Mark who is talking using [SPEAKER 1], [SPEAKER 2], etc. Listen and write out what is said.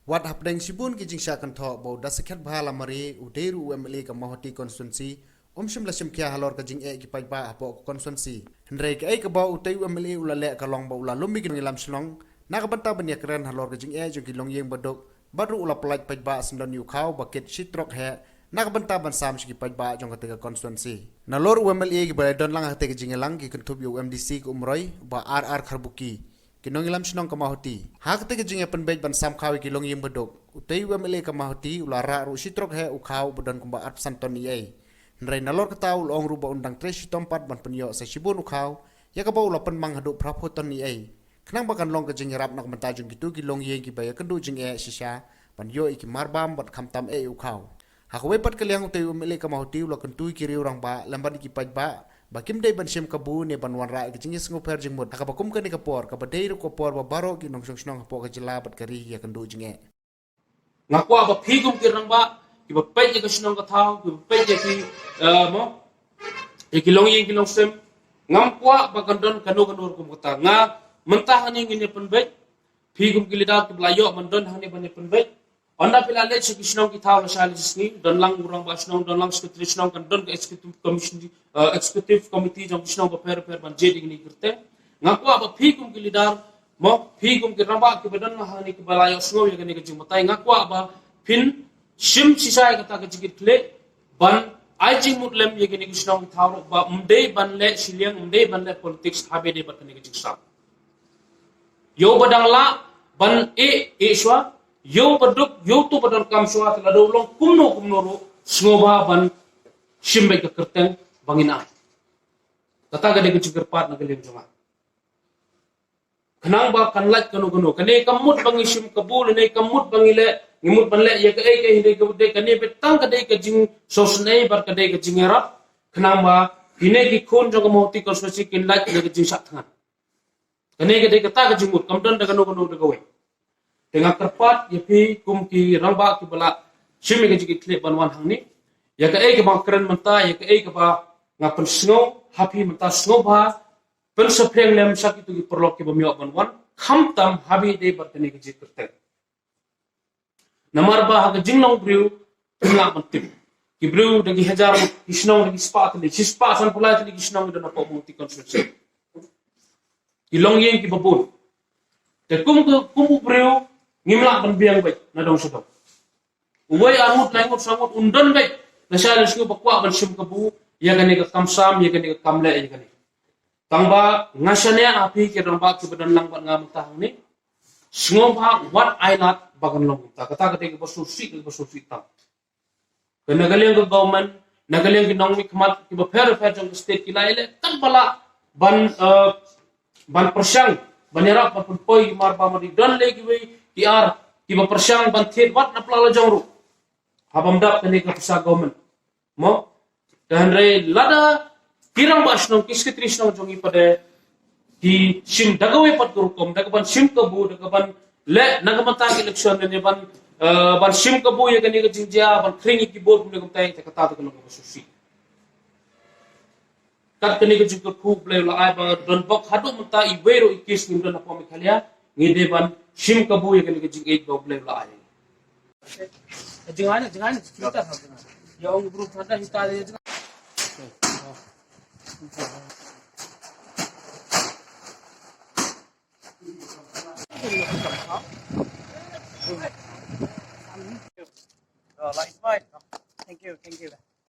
[SPEAKER 1] Wat hapdeng sibun ki jing syakan tho bo Dasakhiat bha Lamare udeiru UMLA ka mahoti constituency shimla Shimkhia halor ka jing ki pajba apo constituency hendrei ka ka ba utei UMLA ulale ka long ba ula lumbi ki ngilam shlong na ka banta ban yakran halor ka jing jong ki Longiing Baduk baru ula pelaj pajba sendon yu khau bakit shitrok he na ka banta ban sam ki pajba jong ka te constituency na lor UMLA ki ba don lang ha te ki jing lang ki kuntub yu MDC ku umroi ba RR kharbuki kinongilam sinong kamahoti hak te jinge penbej ban sam khawi ki Longiing Baduk utei UMLA kamahoti ulara ru sitrok he u khau bodon kumba at santon ye nrai nalor kataw long ru ba undang tres tompat ban penyo sa sibun u khau ya ka ba ula pen mang hadu prapoton ye khnang bakan long ka jing Iarap nak menta jung gitu ki Longiing ki ba ya kendu jing sisha ban yo iki marbam bat khamtam u khau hak we pat kaliang utei UMLA kamahoti ula kentu ki riurang ba lamban ki pajba bakim dei ban Shimkhia ne ban wan ra ki jingis Sngewthuh jingmut ka bakum ka ni ka por ka badei ru ko por ba baro ki nong snong po ka jila bat kari ya kandu jinge
[SPEAKER 2] ngakwa ba phigum ki rangba ki ba pai ka snong ka thau ki pai ki mo ki Longiing ki longsem ngamkwa ba kandon kanu kanur kum kata nga mentah ni ngine penbej phigum ki lidat ki blayo mandon hani ban penbej onda pilale se kisnong ki thau la salisni don lang urang ba snong don lang sekretari snong kan don executive commission executive committee jong kisnong ba per ban jedi ni kirte ngakwa ba phigum ki lidar mo phigum ki ramba ki badan na hani ki balayo sngo ye ni ka jing matai ngakwa ba phin shim sisai kata ka jigit kle ban ai jing mutlem ye ni kisnong ki thau ba umdei ban le siliang umdei ban le politics habe de bat ni ka jing sa yo badang la ban e shwa yo Baduk yo tu badon kam suat la do long kumno ro sngoba ban shimbe ka kerteng bangina kata ga de ke cikerpat na gelem joma khnang ba kan laj kanu kane kamut bangi shim kabul ne kamut bangile ngimut banle ye ka ke hinde ka de kane betang ka de ka jing sosnei bar ka de ka jing Iarap khnang ba hine ki khon jong moti ko sosi kin laj de ka jing sak thangan kane ka de ka ta ka jingmut kamdon da kanu da ka we dengan terpat yepi kum ki ramba ki bala shimi ga jigi klip banwan hangni ya ka ke bang keren menta ya ka ba ngapen snow happy menta snow ba pen sepreng lem sak itu ki perlok ki bamyo banwan kham tam habi de bartene ki jik kurte namar ba ha jingnong briu tungla mantim ki briu de ki hajar kisnong de ki spa ni spa san pula de ki kisnong de na po muti construction ki Longiing ki babun te kum briu ngimla ban biang bai na dong sedok uwai amut langut sangut undon bai na sal sku bakwa ban Shimkhia ya gane ka kamsam ya gane ka kamle ya gane tangba ngasane api ke ramba ki badan lang ban ngam tang ni sngoba what I not bagan long ta kata kate ke basu sik ta kana galeng ka government nagaleng ki nong mi khmat ki ba fer jong state ki laile kan bala ban persang Iarap ban poi mar ba ma di don le ki we Iarap ki ba persang ban thet wat na plala jongru habam dap kani ka pesa government mo dan re lada kirang ba snong kiskitri snong jongi pade ki sim dagawe pat gurukom dagaban Shimkhia dagaban le nagamata ki election ne ban Shimkhia ye kani ka jingjia ban kringi ki bot ne kumtai ta kata ka no ka susi kat kani ka jingko khub le la ai ba don bok hadu mata I wero ikis nim don apo mi khalia ngide ban Shimkhia ye kani ka jing 8 bok le la ai jingan kita ya ong group hada hita de
[SPEAKER 3] like fine. Thank you.